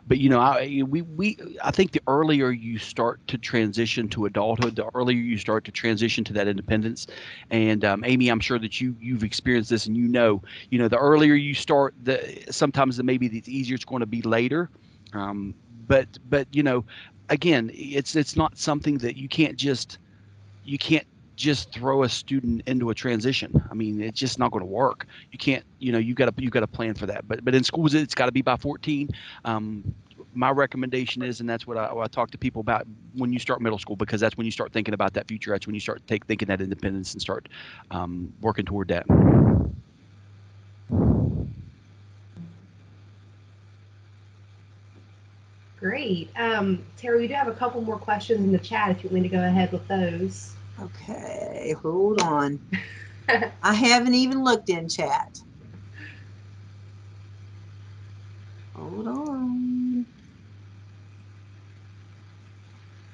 But I think the earlier you start to transition to adulthood, the earlier you start to transition to that independence. And Amy, I'm sure that you've experienced this, and the earlier you start, sometimes maybe the easier it's going to be later. But again, it's not something that you can't just throw a student into a transition. I mean, it's just not going to work. You can't, you got to plan for that. But in schools, it's got to be by 14. My recommendation is, and that's what I talk to people about, when you start middle school, because that's when you start thinking about that future. That's when you start thinking that independence and start working toward that. Great. Terri, we do have a couple more questions in the chat if you want me to go ahead with those. Okay, hold on. I haven't even looked in chat. Hold on.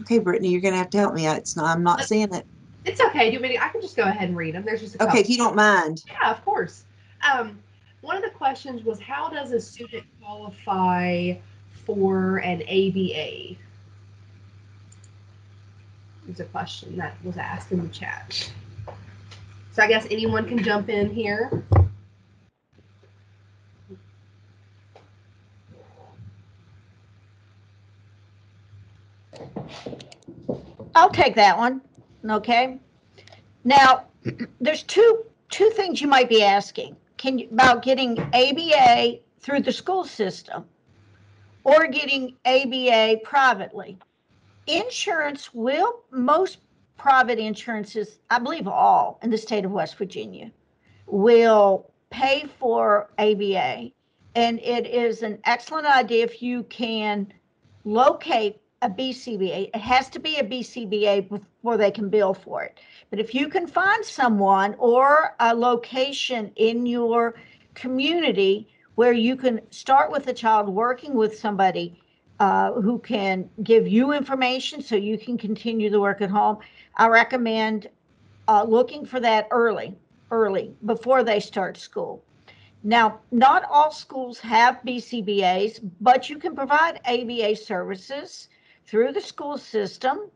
Okay, Brittney, you're gonna have to help me out. I'm not seeing it. It's okay. I can just go ahead and read them. There's just a couple. Okay, if you don't mind. Yeah, of course. One of the questions was, how does a student qualify for an ABA? There's a question that was asked in the chat. So I guess anyone can jump in here. I'll take that one. Okay. Now, there's two things you might be asking. About getting ABA through the school system or getting ABA privately. Most private insurances, I believe all in the state of West Virginia, will pay for ABA. And it is an excellent idea if you can locate a BCBA. It has to be a BCBA before they can bill for it. But if you can find someone or a location in your community where you can start with a child working with somebody who can give you information so you can continue the work at home, I recommend looking for that early, before they start school. Now, not all schools have BCBAs, but you can provide ABA services through the school system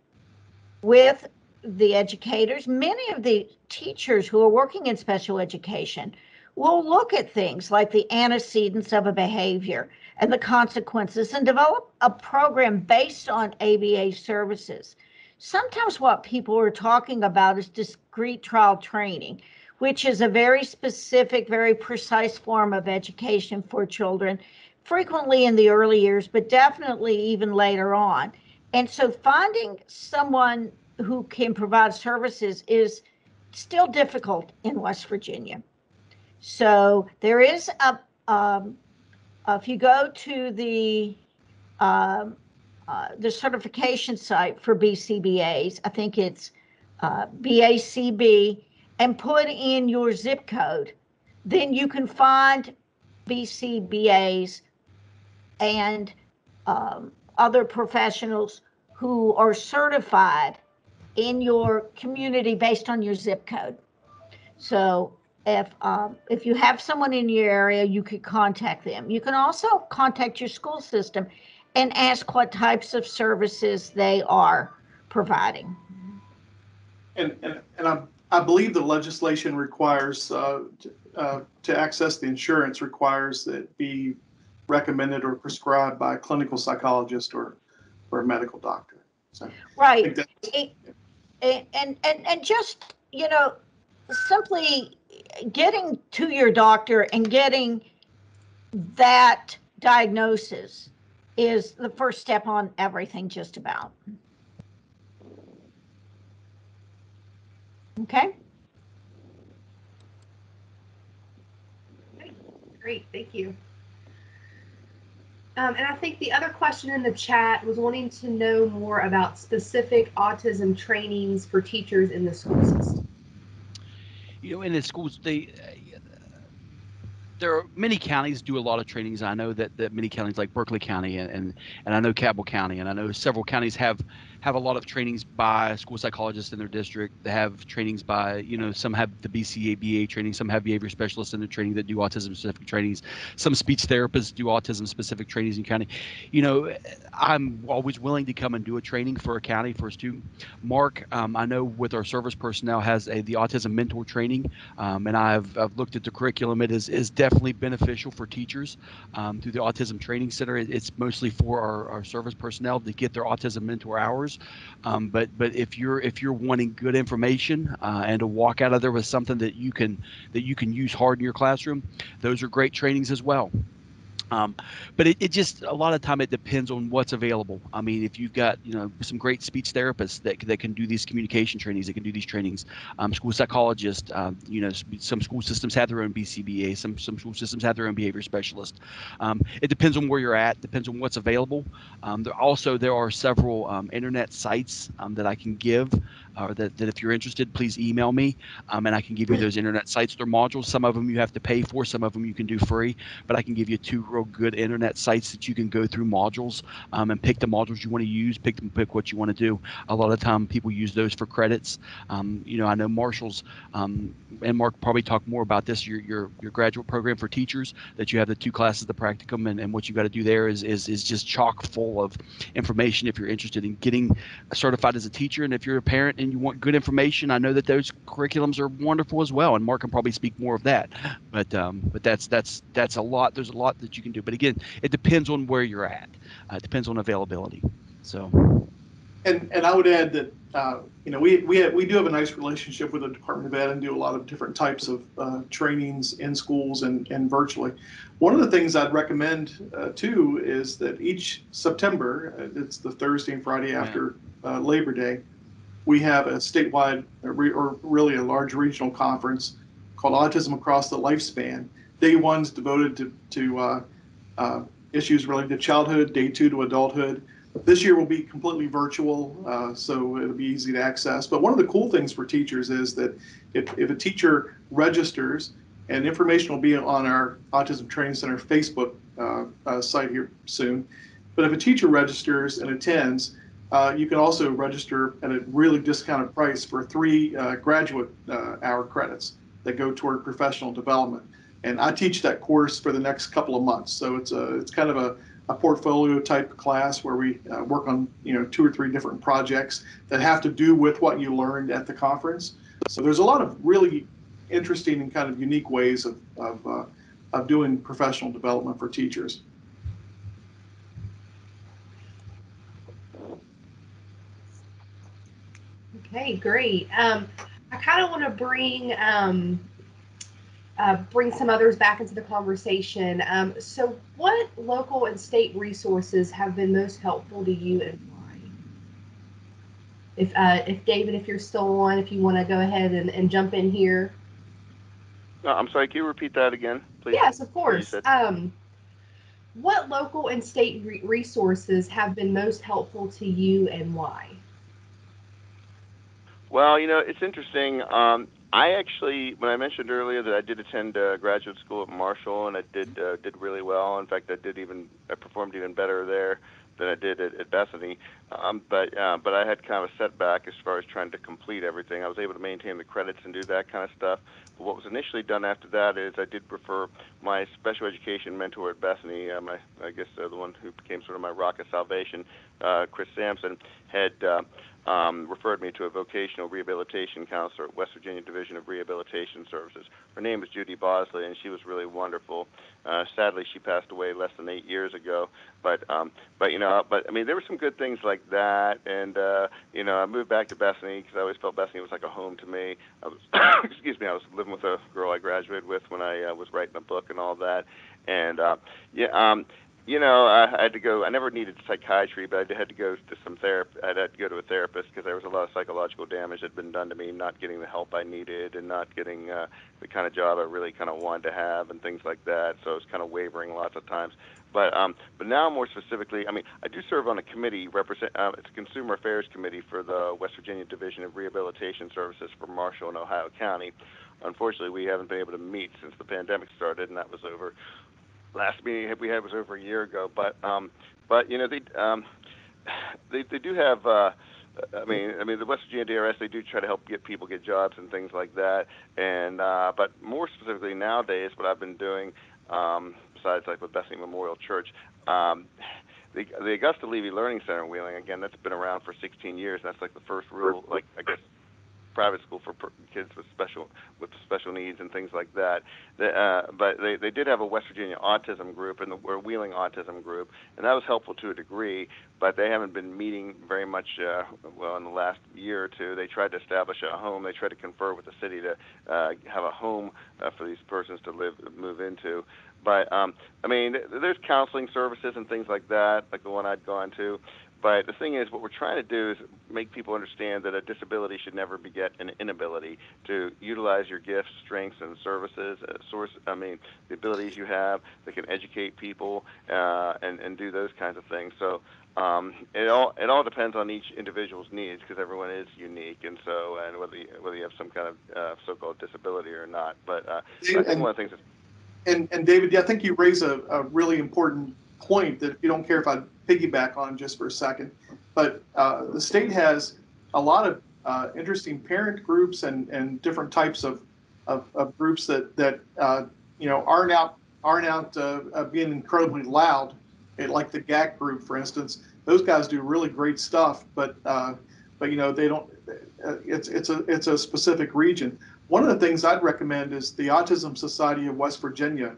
with the educators. Many of the teachers who are working in special education will look at things like the antecedents of a behavior and the consequences and develop a program based on ABA services. Sometimes what people are talking about is discrete trial training, which is a very specific, very precise form of education for children, frequently in the early years, but definitely even later on. And so finding someone who can provide services is still difficult in West Virginia. So there is if you go to the certification site for BCBAs, I think it's BACB, and put in your zip code, then you can find BCBAs and other professionals who are certified in your community based on your zip code. So if you have someone in your area, you could contact them. You can also contact your school system and ask what types of services they are providing. And I believe the legislation requires to access the insurance requires that it be recommended or prescribed by a clinical psychologist or a medical doctor. So right. And just, simply getting to your doctor and getting that diagnosis is the first step on everything, just about. Okay. Great, thank you. And I think the other question in the chat was wanting to know more about specific autism trainings for teachers in the school system. In the schools, there are many counties do a lot of trainings. I know that many counties like Berkeley County and I know Cabell County, and I know several counties have a lot of trainings by school psychologists in their district. They have trainings by, some have the BCABA training, some have behavior specialists in their training that do autism specific trainings. Some speech therapists do autism specific trainings in county. I'm always willing to come and do a training for a county for a student. Mark, I know with our service personnel has the autism mentor training, and I've looked at the curriculum. It is definitely beneficial for teachers through the Autism Training Center. It's mostly for our service personnel to get their autism mentor hours. But if you're wanting good information and to walk out of there with something that you can use hard in your classroom, those are great trainings as well. But it just, a lot of time it depends on what's available. I mean, if you've got, some great speech therapists that can do these communication trainings, that can do these trainings, school psychologists, some school systems have their own BCBA, some school systems have their own behavior specialist. It depends on where you're at, depends on what's available. There are several internet sites that I can give, or that if you're interested, please email me, and I can give you those internet sites. They're modules. Some of them you have to pay for, some of them you can do free, but I can give you 2 real good internet sites that you can go through modules and pick the modules you want to use, pick what you want to do. A lot of time people use those for credits. I know Marshall's, and Mark probably talk more about this, your graduate program for teachers, that you have the 2 classes, the practicum, and what you got to do there is just chock full of information if you're interested in getting certified as a teacher. And if you're a parent and you want good information, I know that those curriculums are wonderful as well, and Mark can probably speak more of that. But that's a lot. There's a lot that you can do. But again, it depends on where you're at. It depends on availability. So. And I would add that we do have a nice relationship with the Department of Ed and do a lot of different types of trainings in schools and virtually. One of the things I'd recommend too is that each September, it's the Thursday and Friday after Labor Day, we have a statewide or really a large regional conference called Autism Across the Lifespan. Day 1's devoted to issues related to childhood, day 2 to adulthood. This year will be completely virtual, so it'll be easy to access. But one of the cool things for teachers is that if a teacher registers, and information will be on our Autism Training Center Facebook site here soon, but if a teacher registers and attends, you can also register at a really discounted price for 3 graduate hour credits that go toward professional development. And I teach that course for the next couple of months. So it's kind of a portfolio type class where we work on 2 or 3 different projects that have to do with what you learned at the conference. So there's a lot of really interesting and kind of unique ways of doing professional development for teachers. Okay, great. I kind of want to bring some others back into the conversation. So what local and state resources have been most helpful to you and why? If David, if you're still on, if you want to go ahead and jump in here. No, I'm sorry, can you repeat that again, please? Yes, of course. What local and state resources have been most helpful to you and why? Well, it's interesting. I actually, when I mentioned earlier that I did attend graduate school at Marshall, and I did really well. In fact, I performed even better there than I did at Bethany. But I had kind of a setback as far as trying to complete everything. I was able to maintain the credits and do that kind of stuff. But what was initially done after that is I did refer my special education mentor at Bethany, I guess the one who became sort of my rock of salvation, Chris Sampson, had referred me to a vocational rehabilitation counselor at West Virginia Division of Rehabilitation Services. Her name is Judy Bosley, and she was really wonderful. Sadly, she passed away less than 8 years ago. But I mean, there were some good things like like that. And I moved back to Bethany because I always felt Bethany was like a home to me. I was excuse me, I was living with a girl I graduated with when I was writing a book and all that. And I had to go. I never needed psychiatry, but I had to go to some therapy. I had to go to a therapist because there was a lot of psychological damage that had been done to me, not getting the help I needed and not getting the kind of job I really kind of wanted to have and things like that. So I was kind of wavering lots of times. But now more specifically, I do serve on a committee. It's a Consumer Affairs Committee for the West Virginia Division of Rehabilitation Services for Marshall and Ohio County. Unfortunately, we haven't been able to meet since the pandemic started, and that was over. Last meeting we had was over a year ago, but they do have. The West Virginia DRS, they do try to help people get jobs and things like that. And but more specifically nowadays, what I've been doing, besides like with Bethany Memorial Church, the Augusta Levy Learning Center in Wheeling. Again, that's been around for 16 years. That's like the first real, private school for kids with special needs and things like that. But they did have a West Virginia autism group and the Wheeling autism group, and that was helpful to a degree. But they haven't been meeting very much. In the last year or two, they tried to establish a home. They tried to confer with the city to have a home for these persons to move into. But there's counseling services and things like that, like the one I'd gone to. But the thing is, what we're trying to do is make people understand that a disability should never beget an inability to utilize your gifts, strengths, and services, the abilities you have that can educate people and do those kinds of things. So it all depends on each individual's needs because everyone is unique, and whether you have some kind of so-called disability or not. But I think one of the things that's And David, I think you raise a really important point that you don't care if I piggyback on just for a second, but the state has a lot of interesting parent groups and different types of groups that aren't out being incredibly loud, like the GAC group, for instance. Those guys do really great stuff, but they don't. It's a specific region. One of the things I'd recommend is the Autism Society of West Virginia.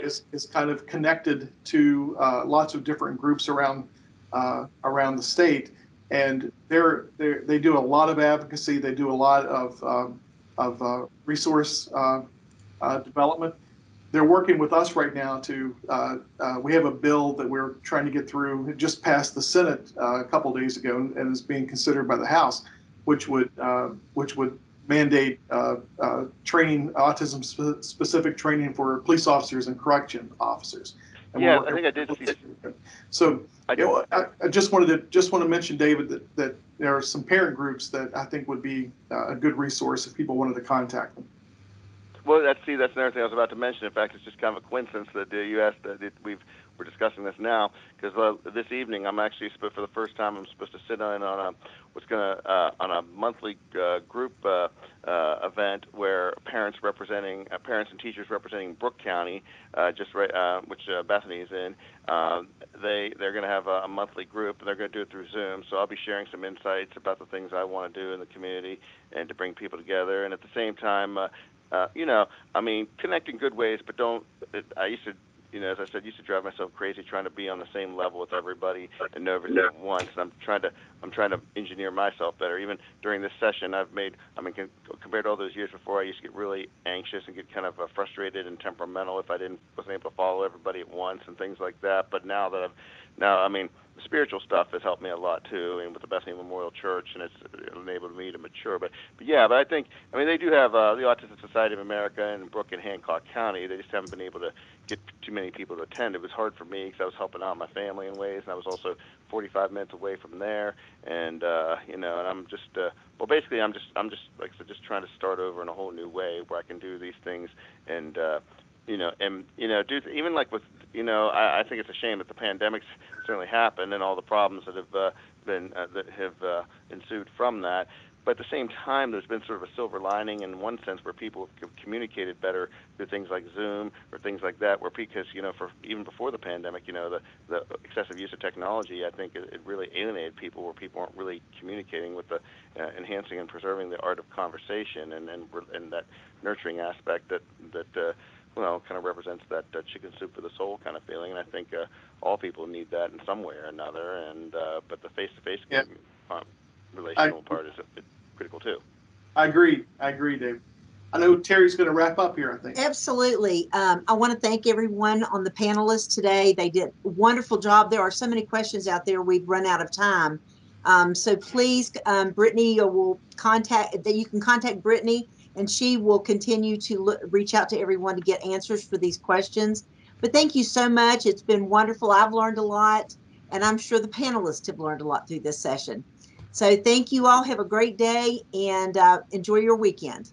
Is kind of connected to lots of different groups around the state, and they do a lot of advocacy. They do a lot of resource development. They're working with us right now to. We have a bill that we're trying to get through. It just passed the Senate a couple of days ago and is being considered by the House, which would mandate training, autism-specific training for police officers and correction officers. And yeah, I think I did see. So I just wanted to mention, David, that there are some parent groups that I think would be a good resource if people wanted to contact them. Well, that's another thing I was about to mention. In fact, it's just kind of a coincidence that you asked that we're discussing this now because this evening I'm actually for the first time I'm supposed to sit in on a monthly group event where parents and teachers representing Brooke County, which Bethany is in. They're going to have a monthly group and they're going to do it through Zoom. So I'll be sharing some insights about the things I want to do in the community and to bring people together. And at the same time, connect in good ways, but I used to, as I said, used to drive myself crazy trying to be on the same level with everybody and know everything at once. And I'm trying to engineer myself better. Even during this session, compared to all those years before, I used to get really anxious and get kind of frustrated and temperamental if I wasn't able to follow everybody at once and things like that. But now the spiritual stuff has helped me a lot too, and with the Bethany Memorial Church, and it's enabled me to mature. But I think they do have the Autism Society of America in Brooke and Hancock County. They just haven't been able to get too many people to attend. It was hard for me because I was helping out my family in ways, and I was also 45 minutes away from there. And and I'm just basically I'm just like I said, just trying to start over in a whole new way where I can do these things and. Do even like with I think it's a shame that the pandemic's certainly happened and all the problems that have ensued from that. But at the same time, there's been sort of a silver lining in one sense where people have communicated better through things like Zoom or things like that. Because for even before the pandemic, the excessive use of technology, I think it really alienated people where people aren't really communicating with the enhancing and preserving the art of conversation and that nurturing aspect that well, kind of represents that chicken soup for the soul kind of feeling, and I think all people need that in some way or another. And but the face-to-face relational part is critical too. I agree, Dave. I know Terry's going to wrap up here, I think. Absolutely. I want to thank everyone on the panelists today. They did a wonderful job. There are so many questions out there, we've run out of time. So please, Brittney will you can contact Brittney, and she will continue to reach out to everyone to get answers for these questions. But thank you so much. It's been wonderful. I've learned a lot, and I'm sure the panelists have learned a lot through this session. So thank you all. Have a great day, and enjoy your weekend.